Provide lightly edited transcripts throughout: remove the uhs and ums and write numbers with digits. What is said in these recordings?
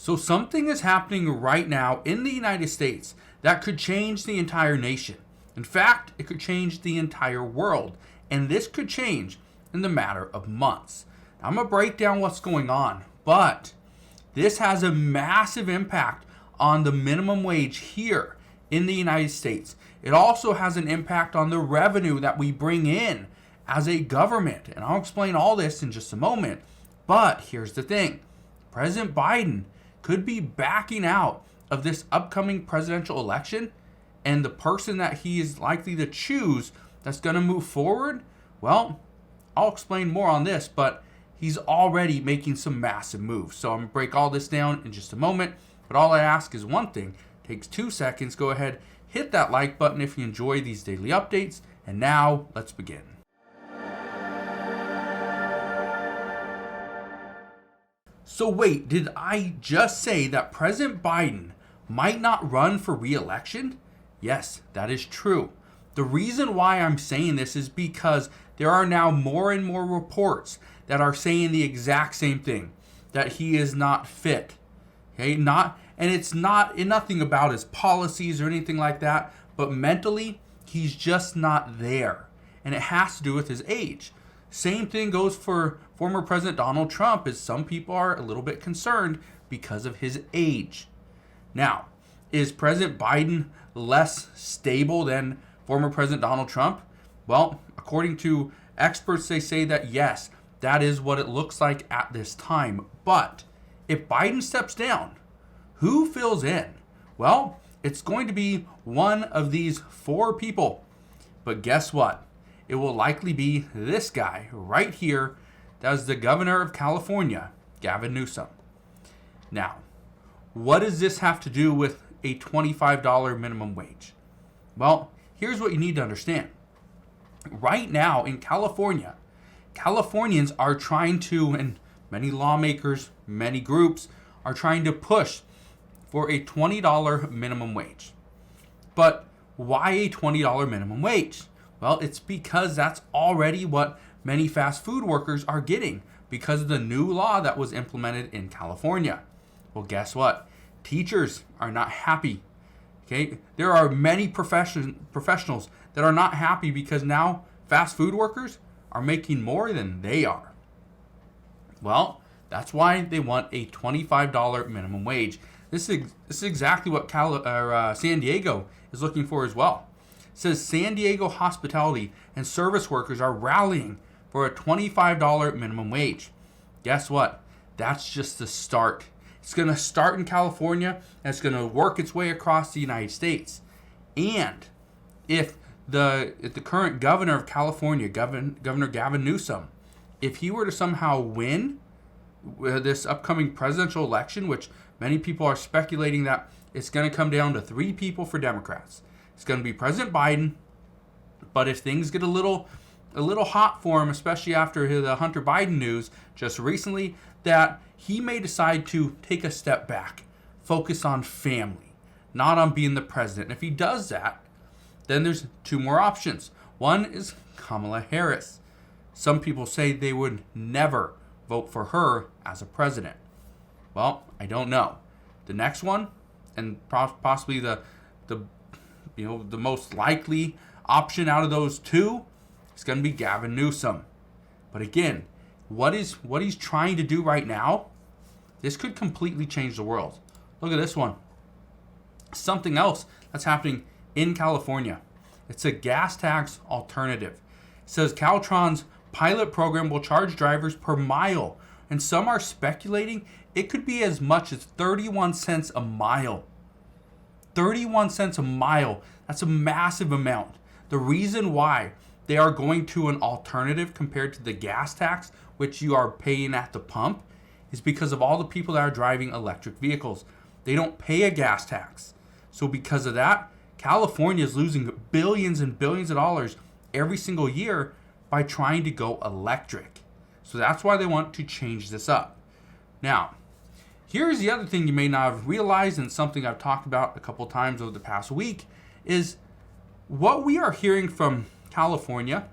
So something is happening right now in the United States that could change the entire nation. In fact, it could change the entire world. And this could change in the matter of months. Now, I'm going to break down what's going on, but this has a massive impact on the minimum wage here in the United States. It also has an impact on the revenue that we bring in as a government. And I'll explain all this in just a moment. But here's the thing. President Biden could be backing out of this upcoming presidential election, and the person that he is likely to choose that's going to move forward, well, I'll explain more on this, but he's already making some massive moves. So I'm going to break all this down in just a moment, but all I ask is one thing. It takes 2 seconds. Go ahead, hit that like button if you enjoy these daily updates, and now let's begin. So wait, did I just say that President Biden might not run for re-election? Yes, that is true. The reason why I'm saying this is because there are now more and more reports that are saying the exact same thing, that he is not fit. Okay, it's nothing about his policies or anything like that, but mentally, he's just not there. And it has to do with his age. Same thing goes for former President Donald Trump, as some people are a little bit concerned because of his age. Now, is President Biden less stable than former President Donald Trump? Well, according to experts, they say that yes, that is what it looks like at this time. But if Biden steps down, who fills in? Well, it's going to be one of these 4 people. But guess what? It will likely be this guy right here. That is the governor of California, Gavin Newsom. Now, what does this have to do with a $25 minimum wage? Well, here's what you need to understand. Right now in California, Californians are trying to, and many lawmakers, many groups, are trying to push for a $20 minimum wage. But why a $20 minimum wage? Well, it's because that's already what many fast food workers are getting because of the new law that was implemented in California. Well, guess what? Teachers are not happy. Okay, there are many professionals that are not happy because now fast food workers are making more than they are. Well, that's why they want a $25 minimum wage. This is exactly what San Diego is looking for as well. It says San Diego hospitality and service workers are rallying for a $25 minimum wage. Guess what? That's just the start. It's going to start in California and it's going to work its way across the United States. And if the current governor of California, Governor Gavin Newsom, if he were to somehow win this upcoming presidential election, which many people are speculating that it's going to come down to 3 people for Democrats. It's going to be President Biden, but if things get a little hot for him, especially after the Hunter Biden news just recently, that he may decide to take a step back, focus on family, not on being the president. And if he does that, then there's 2 more options. One is Kamala Harris. Some people say they would never vote for her as a president. Well, I don't know. The next one, and possibly the most likely option out of those 2, is going to be Gavin Newsom. But again, what he's trying to do right now, this could completely change the world. Look at this one. Something else that's happening in California. It's a gas tax alternative. It says Caltrans pilot program will charge drivers per mile, and some are speculating it could be as much as 31 cents a mile. 31 cents a mile. That's a massive amount. The reason why they are going to an alternative compared to the gas tax, which you are paying at the pump, is because of all the people that are driving electric vehicles. They don't pay a gas tax. So because of that, California is losing billions and billions of dollars every single year by trying to go electric. So that's why they want to change this up. Now, here's the other thing you may not have realized, and something I've talked about a couple times over the past week, is what we are hearing from California.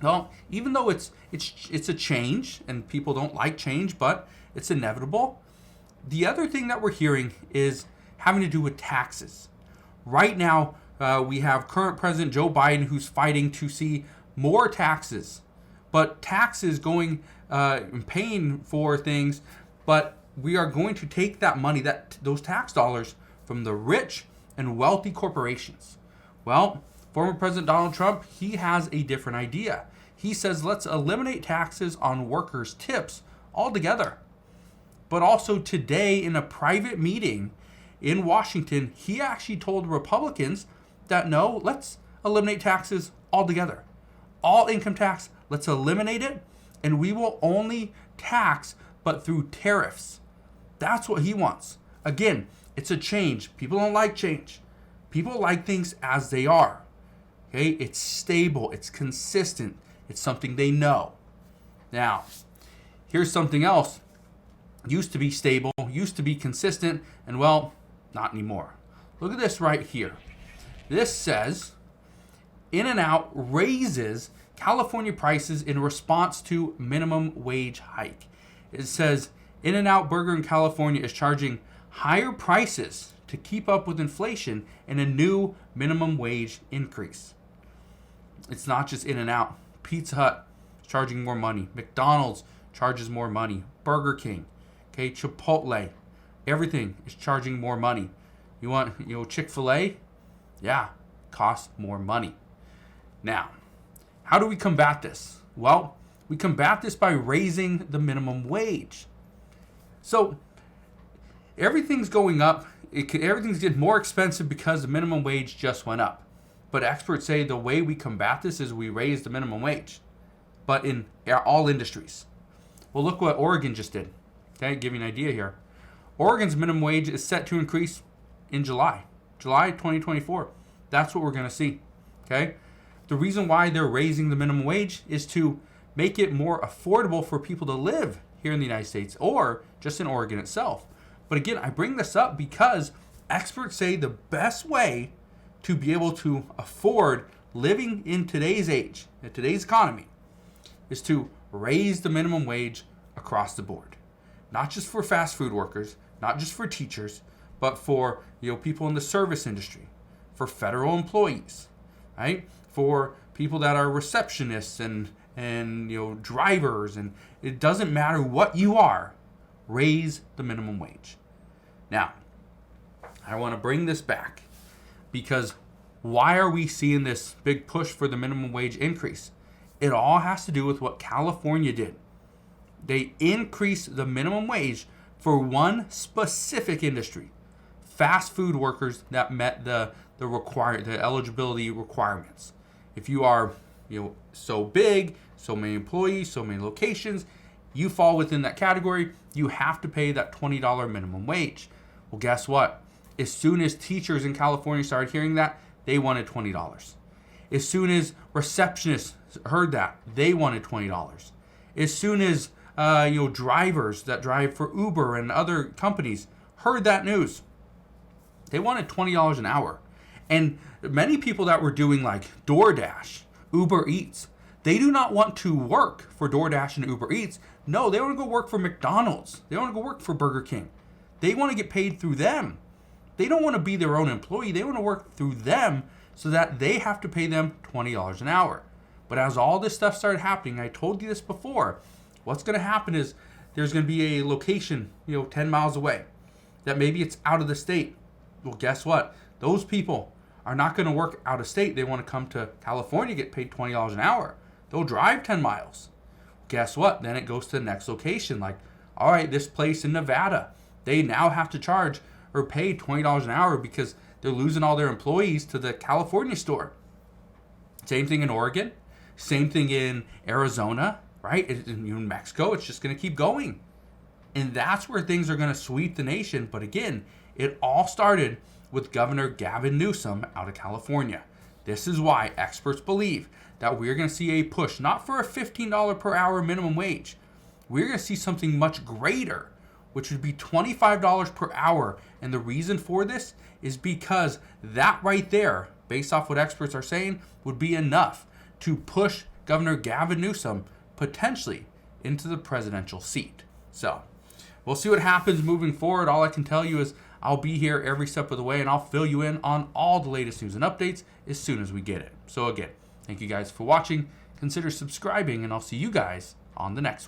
Well, even though it's a change, and people don't like change, but it's inevitable, The other thing that we're hearing is having to do with taxes. Right now, we have current President Joe Biden who's fighting to see more taxes, but taxes going and paying for things, but we are going to take that money, those tax dollars, from the rich and wealthy corporations. Well, former President Donald Trump, he has a different idea. He says, let's eliminate taxes on workers' tips altogether. But also today in a private meeting in Washington, he actually told Republicans that no, let's eliminate taxes altogether. All income tax, let's eliminate it, and we will only tax, but through tariffs. That's what he wants. Again, it's a change. People don't like change. People like things as they are. Okay, it's stable, it's consistent, it's something they know. Now, here's something else. Used to be stable, used to be consistent, and well, not anymore. Look at this right here. This says, In-N-Out raises California prices in response to minimum wage hike. It says, In-N-Out Burger in California is charging higher prices to keep up with inflation and a new minimum wage increase. It's not just In-N-Out. Pizza Hut is charging more money. McDonald's charges more money. Burger King, okay, Chipotle, everything is charging more money. You want, Chick-fil-A? Yeah, costs more money. Now, how do we combat this? Well, we combat this by raising the minimum wage. So, everything's going up. Everything's getting more expensive because the minimum wage just went up. But experts say the way we combat this is we raise the minimum wage, but in all industries. Well, look what Oregon just did. Okay, give you an idea here. Oregon's minimum wage is set to increase in July 2024. That's what we're going to see. Okay, the reason why they're raising the minimum wage is to make it more affordable for people to live here in the United States or just in Oregon itself. But again, I bring this up because experts say the best way to be able to afford living in today's age, in today's economy, is to raise the minimum wage across the board. Not just for fast food workers, not just for teachers, but for people in the service industry, for federal employees, right? For people that are receptionists and drivers, and it doesn't matter what you are, raise the minimum wage. Now, I want to bring this back because why are we seeing this big push for the minimum wage increase? It all has to do with what California did. They increased the minimum wage for one specific industry, fast food workers that met the eligibility requirements. If you are so big, so many employees, so many locations, you fall within that category, you have to pay that $20 minimum wage. Well, guess what? As soon as teachers in California started hearing that, they wanted $20. As soon as receptionists heard that, they wanted $20. As soon as drivers that drive for Uber and other companies heard that news, they wanted $20 an hour. And many people that were doing like DoorDash, Uber Eats, they do not want to work for DoorDash and Uber Eats. No, they want to go work for McDonald's. They want to go work for Burger King. They want to get paid through them. They don't want to be their own employee. They want to work through them so that they have to pay them $20 an hour. But as all this stuff started happening, I told you this before, what's going to happen is there's going to be a location, 10 miles away, that maybe it's out of the state. Well, guess what? Those people are not going to work out of state. They want to come to California, get paid $20 an hour. They'll drive 10 miles. Guess what? Then it goes to the next location. Like, all right, this place in Nevada, they now have to charge or pay $20 an hour because they're losing all their employees to the California store. Same thing in Oregon. Same thing in Arizona, right? In Mexico, it's just going to keep going. And that's where things are going to sweep the nation. But again, it all started with Governor Gavin Newsom out of California. This is why experts believe that we're going to see a push, not for a $15 per hour minimum wage. We're going to see something much greater, which would be $25 per hour. And the reason for this is because that right there, based off what experts are saying, would be enough to push Governor Gavin Newsom potentially into the presidential seat. So, we'll see what happens moving forward. All I can tell you is I'll be here every step of the way, and I'll fill you in on all the latest news and updates as soon as we get it. So again, thank you guys for watching. Consider subscribing, and I'll see you guys on the next one.